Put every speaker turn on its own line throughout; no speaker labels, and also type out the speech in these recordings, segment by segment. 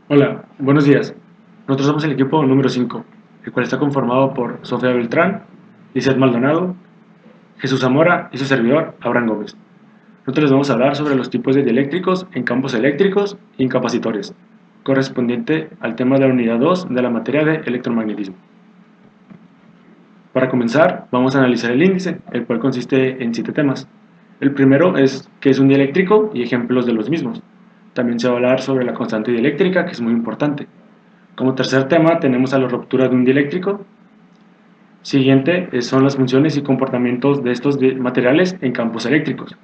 Hola, buenos días. Nosotros somos el equipo número 5, el cual está conformado por Sofía Beltrán, Lizeth Maldonado, Jesús Zamora y su servidor, Abraham Gómez. Nosotros les vamos a hablar sobre los tipos de dieléctricos en campos eléctricos y en capacitores, correspondiente al tema de la unidad 2 de la materia de electromagnetismo. Para comenzar, vamos a analizar el índice, el cual consiste en 7 temas. El primero es qué es un dieléctrico y ejemplos de los mismos. También se va a hablar sobre la constante dieléctrica, que es muy importante. Como tercer tema tenemos a la ruptura de un dieléctrico. Siguiente son las funciones y comportamientos de estos materiales en campos eléctricos.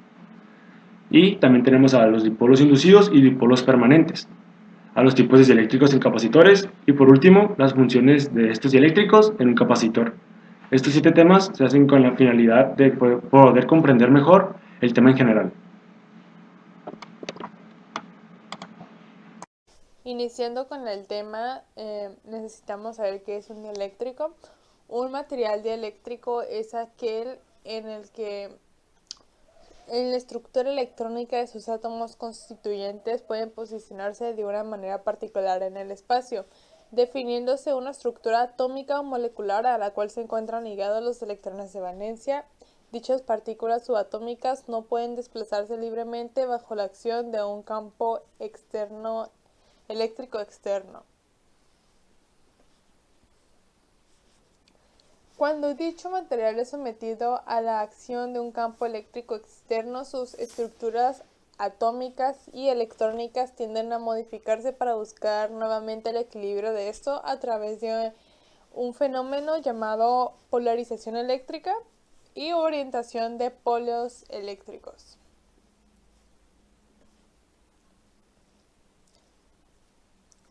Y también tenemos a los dipolos inducidos y dipolos permanentes, a los tipos de dieléctricos en capacitores y por último las funciones de estos dieléctricos en un capacitor. Estos 7 temas se hacen con la finalidad de poder comprender mejor el tema en general.
Iniciando con el tema, necesitamos saber qué es un dieléctrico. Un material dieléctrico es aquel en el que en la estructura electrónica de sus átomos constituyentes pueden posicionarse de una manera particular en el espacio, definiéndose una estructura atómica o molecular a la cual se encuentran ligados los electrones de valencia. Dichas partículas subatómicas no pueden desplazarse libremente bajo la acción de un campo externo eléctrico externo. Cuando dicho material es sometido a la acción de un campo eléctrico externo, sus estructuras atómicas y electrónicas tienden a modificarse para buscar nuevamente el equilibrio de esto a través de un fenómeno llamado polarización eléctrica y orientación de polos eléctricos.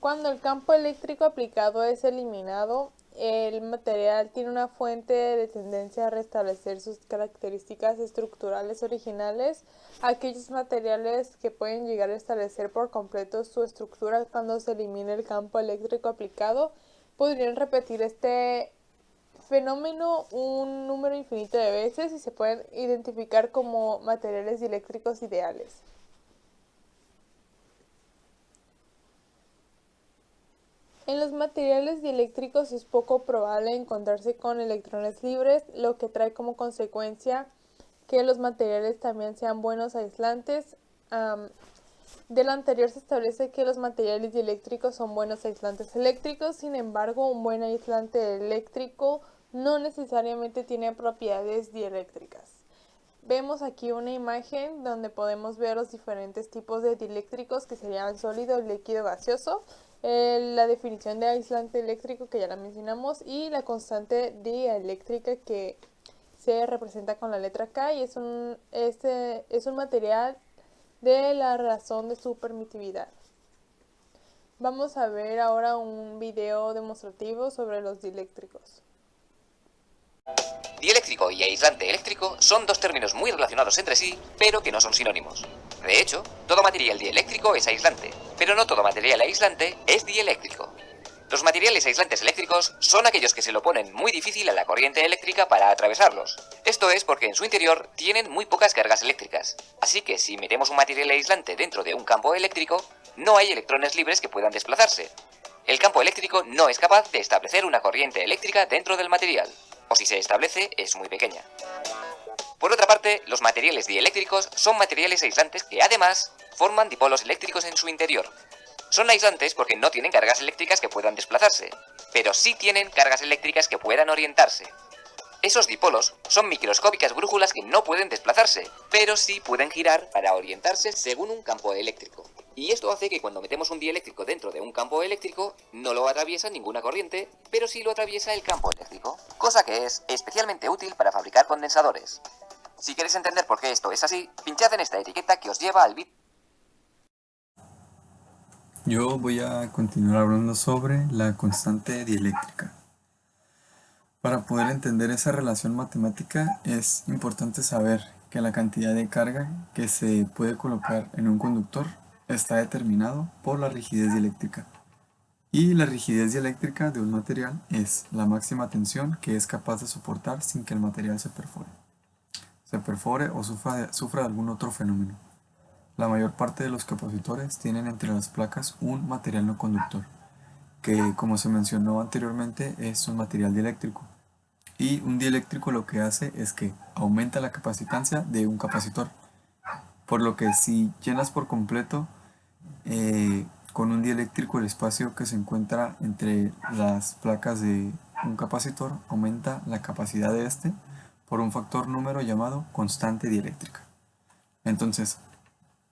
Cuando el campo eléctrico aplicado es eliminado, el material tiene una fuente de tendencia a restablecer sus características estructurales originales. Aquellos materiales que pueden llegar a establecer por completo su estructura cuando se elimine el campo eléctrico aplicado podrían repetir este fenómeno un número infinito de veces y se pueden identificar como materiales dieléctricos ideales. En los materiales dieléctricos es poco probable encontrarse con electrones libres, lo que trae como consecuencia que los materiales también sean buenos aislantes. De lo anterior se establece que los materiales dieléctricos son buenos aislantes eléctricos, sin embargo, un buen aislante eléctrico no necesariamente tiene propiedades dieléctricas. Vemos aquí una imagen donde podemos ver los diferentes tipos de dieléctricos que serían sólido, líquido, gaseoso, la definición de aislante eléctrico que ya la mencionamos y la constante dieléctrica que se representa con la letra K y es un material de la razón de su permitividad. Vamos a ver ahora un video demostrativo sobre los dieléctricos.
Dieléctrico y aislante eléctrico son dos términos muy relacionados entre sí, pero que no son sinónimos. De hecho, todo material dieléctrico es aislante, pero no todo material aislante es dieléctrico. Los materiales aislantes eléctricos son aquellos que se lo ponen muy difícil a la corriente eléctrica para atravesarlos. Esto es porque en su interior tienen muy pocas cargas eléctricas. Así que si metemos un material aislante dentro de un campo eléctrico, no hay electrones libres que puedan desplazarse. El campo eléctrico no es capaz de establecer una corriente eléctrica dentro del material, o si se establece es muy pequeña. Por otra parte, los materiales dieléctricos son materiales aislantes que además forman dipolos eléctricos en su interior. Son aislantes porque no tienen cargas eléctricas que puedan desplazarse, pero sí tienen cargas eléctricas que puedan orientarse. Esos dipolos son microscópicas brújulas que no pueden desplazarse, pero sí pueden girar para orientarse según un campo eléctrico. Y esto hace que cuando metemos un dieléctrico dentro de un campo eléctrico, no lo atraviesa ninguna corriente, pero sí lo atraviesa el campo eléctrico, cosa que es especialmente útil para fabricar condensadores. Si queréis entender por qué esto es así, pinchad en esta etiqueta que os lleva al vídeo.
Yo voy a continuar hablando sobre la constante dieléctrica. Para poder entender esa relación matemática es importante saber que la cantidad de carga que se puede colocar en un conductor está determinado por la rigidez dieléctrica. Y la rigidez dieléctrica de un material es la máxima tensión que es capaz de soportar sin que el material se perfore o sufra de algún otro fenómeno. la mayor parte de los capacitores tienen entre las placas un material no conductor, que como se mencionó anteriormente es un material dieléctrico. Y un dieléctrico lo que hace es que aumenta la capacitancia de un capacitor, por lo que si llenas por completo con un dieléctrico el espacio que se encuentra entre las placas de un capacitor, aumenta la capacidad de este por un factor número llamado constante dieléctrica. Entonces,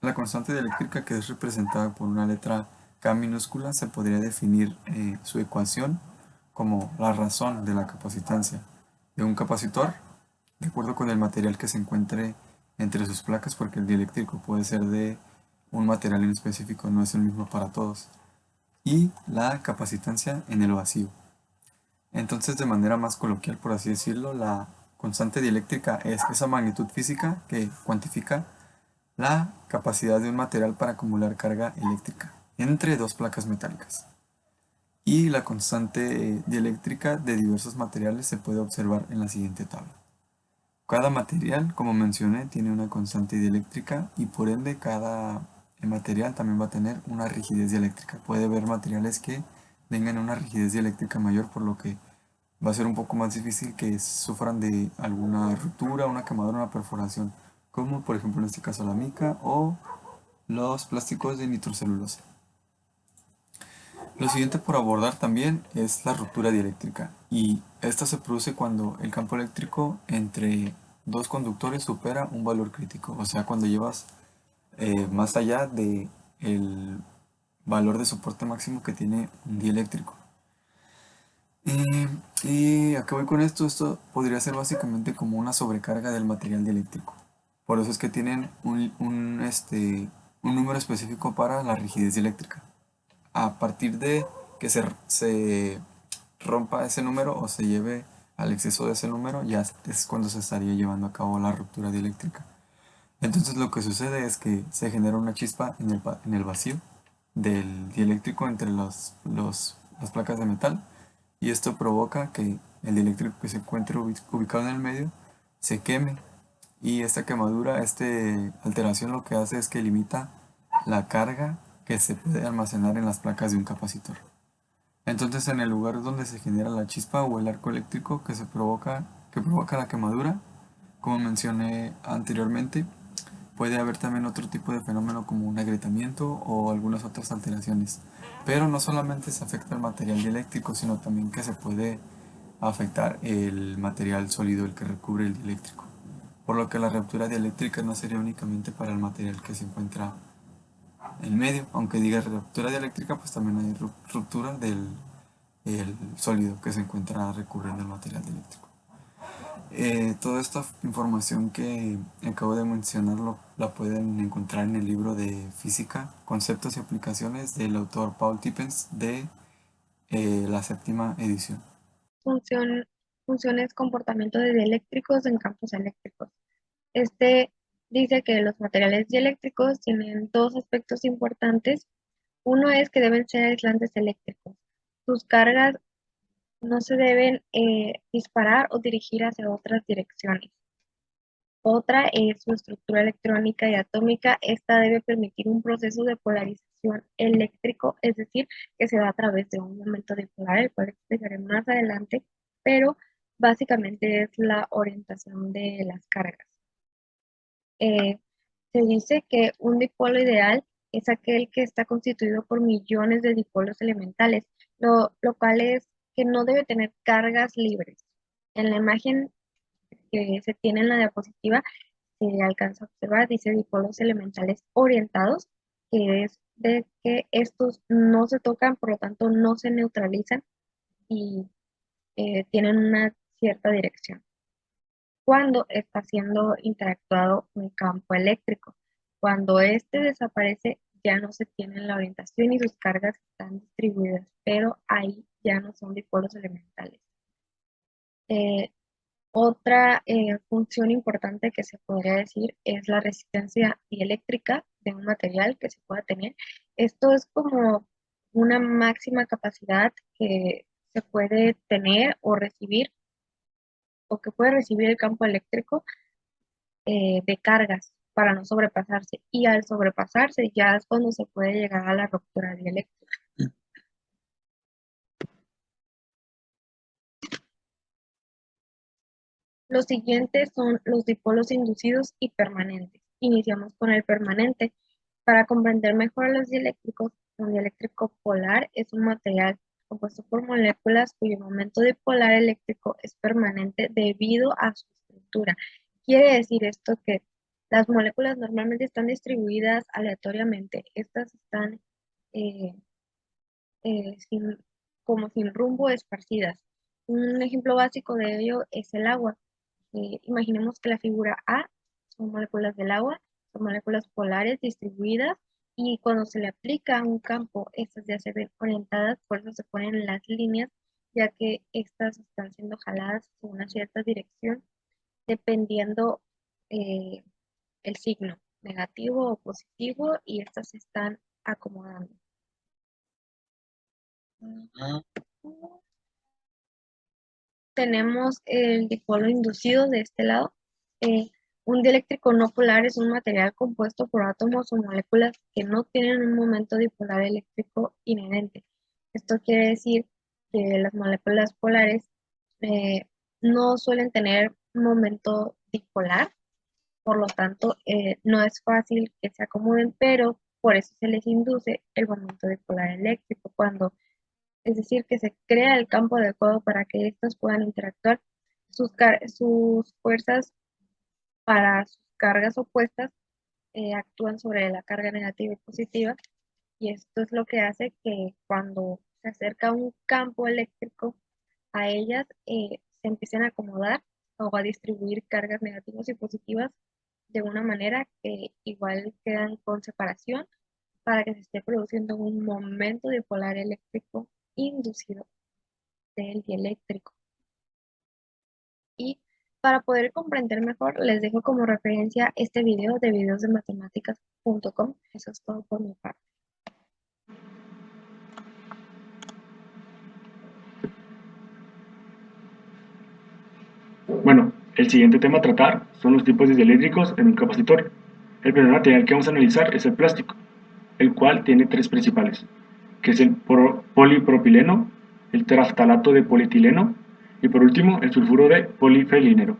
la constante dieléctrica, que es representada por una letra K minúscula, se podría definir su ecuación como la razón de la capacitancia de un capacitor, de acuerdo con el material que se encuentre entre sus placas, porque el dieléctrico puede ser de un material en específico, no es el mismo para todos, y la capacitancia en el vacío. Entonces, de manera más coloquial, por así decirlo, la constante dieléctrica es esa magnitud física que cuantifica la capacidad de un material para acumular carga eléctrica entre dos placas metálicas. Y la constante dieléctrica de diversos materiales se puede observar en la siguiente tabla. Cada material, como mencioné, tiene una constante dieléctrica y por ende cada material también va a tener una rigidez dieléctrica. Puede haber materiales que tengan una rigidez dieléctrica mayor, por lo que va a ser un poco más difícil que sufran de alguna ruptura, una quemadura, una perforación, como por ejemplo en este caso la mica o los plásticos de nitrocelulosa. Lo siguiente por abordar también es la ruptura dieléctrica, y esta se produce cuando el campo eléctrico entre dos conductores supera un valor crítico, o sea, cuando llevas más allá de el valor de soporte máximo que tiene un dieléctrico. Y a qué voy con esto, esto podría ser básicamente como una sobrecarga del material dieléctrico. Por eso es que tienen un número específico para la rigidez dieléctrica. A partir de que se rompa ese número o se lleve al exceso de ese número, ya es cuando se estaría llevando a cabo la ruptura dieléctrica. Entonces lo que sucede es que se genera una chispa en el vacío del dieléctrico entre las placas de metal, y esto provoca que el dieléctrico que se encuentre ubicado en el medio se queme, y esta quemadura, esta alteración lo que hace es que limita la carga que se puede almacenar en las placas de un capacitor. Entonces, en el lugar donde se genera la chispa o el arco eléctrico que provoca la quemadura, como mencioné anteriormente, puede haber también otro tipo de fenómeno como un agrietamiento o algunas otras alteraciones. Pero no solamente se afecta el material dieléctrico, sino también que se puede afectar el material sólido, el que recubre el dieléctrico. Por lo que la ruptura dieléctrica no sería únicamente para el material que se encuentra en medio. Aunque diga ruptura dieléctrica, pues también hay ruptura del el sólido que se encuentra recubriendo el material dieléctrico. Toda esta información que acabo de mencionar la pueden encontrar en el libro de Física, Conceptos y Aplicaciones del autor Paul Tippens de la 7ª edición.
Funciones, comportamiento de dieléctricos en campos eléctricos. Este dice que los materiales dieléctricos tienen dos aspectos importantes. Uno es que deben ser aislantes eléctricos. Sus cargas no se deben disparar o dirigir hacia otras direcciones. Otra es su estructura electrónica y atómica. Esta debe permitir un proceso de polarización eléctrico, es decir, que se da a través de un momento dipolar, el cual explicaré más adelante, pero básicamente es la orientación de las cargas. Se dice que un dipolo ideal es aquel que está constituido por millones de dipolos elementales, lo cual es que no debe tener cargas libres. En la imagen que se tiene en la diapositiva se alcanza a observar, dice dipolos elementales orientados, que es de que estos no se tocan, por lo tanto no se neutralizan y tienen una cierta dirección cuando está siendo interactuado un campo eléctrico. Cuando este desaparece, ya no se tiene la orientación y sus cargas están distribuidas, pero ahí ya no son dipolos elementales. Otra función importante que se podría decir es la resistencia dieléctrica de un material que se pueda tener. Esto es como una máxima capacidad que se puede tener o recibir, o que puede recibir el campo eléctrico de cargas para no sobrepasarse. Y al sobrepasarse ya es cuando se puede llegar a la ruptura dieléctrica. Los siguientes son los dipolos inducidos y permanentes. Iniciamos con el permanente. Para comprender mejor a los dieléctricos, un dieléctrico polar es un material compuesto por moléculas cuyo momento dipolar eléctrico es permanente debido a su estructura. Quiere decir esto que las moléculas normalmente están distribuidas aleatoriamente. Estas están eh, como sin rumbo, esparcidas. Un ejemplo básico de ello es el agua. Imaginemos que la figura A son moléculas del agua, son moléculas polares distribuidas y cuando se le aplica un campo, estas ya se ven orientadas, por eso se ponen las líneas, ya que estas están siendo jaladas en una cierta dirección dependiendo eh, el signo, negativo o positivo, y estas se están acomodando. Tenemos el dipolo inducido de este lado. Un dieléctrico no polar es un material compuesto por átomos o moléculas que no tienen un momento dipolar eléctrico inherente. Esto quiere decir que las moléculas polares no suelen tener un momento dipolar, por lo tanto no es fácil que se acomoden, pero por eso se les induce el momento dipolar eléctrico, es decir, que se crea el campo adecuado para que éstas puedan interactuar. Sus fuerzas para sus cargas opuestas actúan sobre la carga negativa y positiva, y esto es lo que hace que cuando se acerca un campo eléctrico a ellas, se empiecen a acomodar o a distribuir cargas negativas y positivas de una manera que igual quedan con separación para que se esté produciendo un momento dipolar eléctrico inducido del dieléctrico. Y para poder comprender mejor, les dejo como referencia este video de videosdematemáticas.com. Eso es todo por mi parte.
Bueno, el siguiente tema a tratar son los tipos de dieléctricos en un capacitor. El primer material que vamos a analizar es el plástico, el cual tiene tres principales, que es el polipropileno, el teraftalato de polietileno y por último el sulfuro de polifenilero.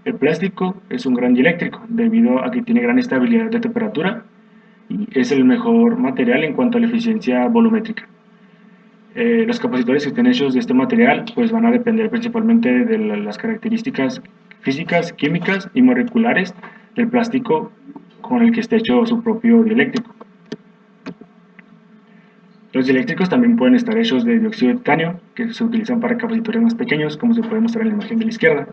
El plástico es un gran dieléctrico debido a que tiene gran estabilidad de temperatura y es el mejor material en cuanto a la eficiencia volumétrica. Los capacitores que estén hechos de este material pues van a depender principalmente de las características físicas, químicas y moleculares del plástico con el que esté hecho su propio dieléctrico. Los dieléctricos también pueden estar hechos de dióxido de titanio, que se utilizan para capacitores más pequeños, como se puede mostrar en la imagen de la izquierda.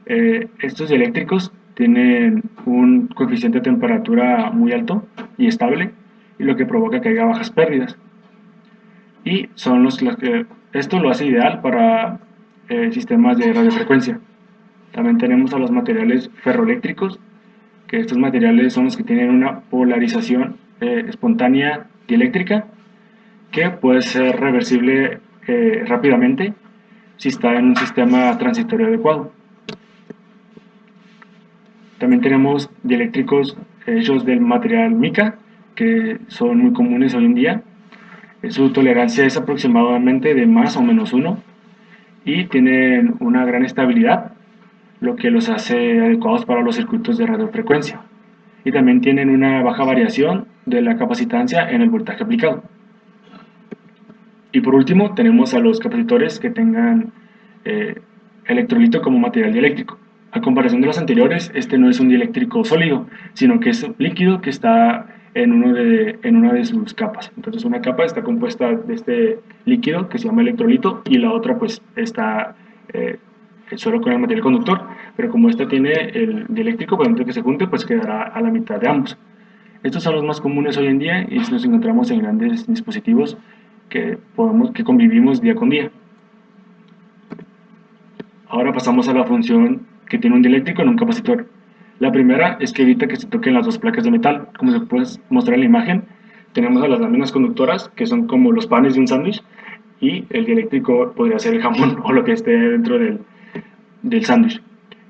Estos dieléctricos tienen un coeficiente de temperatura muy alto y estable, y lo que provoca que haya bajas pérdidas. Y son los que esto lo hace ideal para sistemas de radiofrecuencia. También tenemos a los materiales ferroeléctricos, que estos materiales son los que tienen una polarización espontánea dieléctrica, que puede ser reversible rápidamente si está en un sistema transitorio adecuado. También tenemos dieléctricos hechos del material mica, que son muy comunes hoy en día. Su tolerancia es aproximadamente de más o menos 1 y tienen una gran estabilidad, lo que los hace adecuados para los circuitos de radiofrecuencia. Y también tienen una baja variación de la capacitancia en el voltaje aplicado. Y por último tenemos a los capacitores que tengan electrolito como material dieléctrico. A comparación de los anteriores, este no es un dieléctrico sólido, sino que es un líquido que está en una de sus capas. Entonces una capa está compuesta de este líquido que se llama electrolito y la otra pues está solo con el material conductor, pero como esta tiene el dieléctrico, por ejemplo, que se junte, pues quedará a la mitad de ambos. Estos son los más comunes hoy en día y los encontramos en grandes dispositivos que convivimos día con día. Ahora pasamos a la función que tiene un dieléctrico en un capacitor. La primera es que evita que se toquen las dos placas de metal. Como se puede mostrar en la imagen, tenemos a las láminas conductoras, que son como los panes de un sándwich, y el dieléctrico podría ser el jamón o lo que esté dentro del sándwich.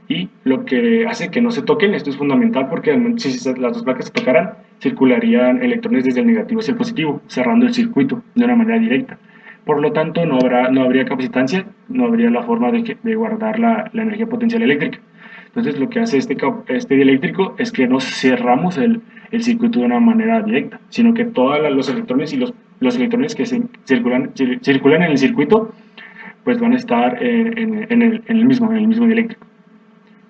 y lo que hace que no se toquen. Esto es fundamental porque si las dos placas se tocaran, circularían electrones desde el negativo hacia el positivo, cerrando el circuito de una manera directa. Por lo tanto, no habría capacitancia, no habría la forma de guardar la energía potencial eléctrica. Entonces, lo que hace este dieléctrico es que no cerramos el circuito de una manera directa, sino que todos los electrones y los electrones que circulan en el circuito, pues van a estar en el mismo dieléctrico.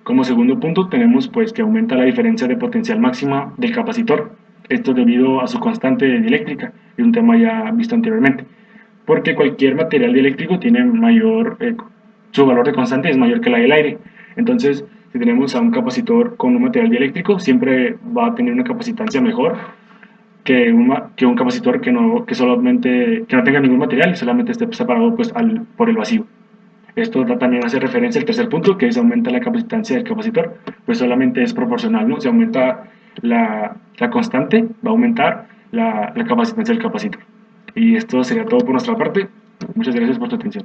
Como segundo punto tenemos pues que aumenta la diferencia de potencial máxima del capacitor, esto debido a su constante dieléctrica, y un tema ya visto anteriormente, porque cualquier material dieléctrico tiene su valor de constante es mayor que la del aire. Entonces, si tenemos a un capacitor con un material dieléctrico, siempre va a tener una capacitancia mejor que un capacitor que no tenga ningún material y solamente esté separado pues, por el vacío. Esto también hace referencia al tercer punto, que es aumenta la capacitancia del capacitor, pues solamente es proporcional, ¿no? Si aumenta la constante, va a aumentar la capacitancia del capacitor. Y esto sería todo por nuestra parte. Muchas gracias por tu atención.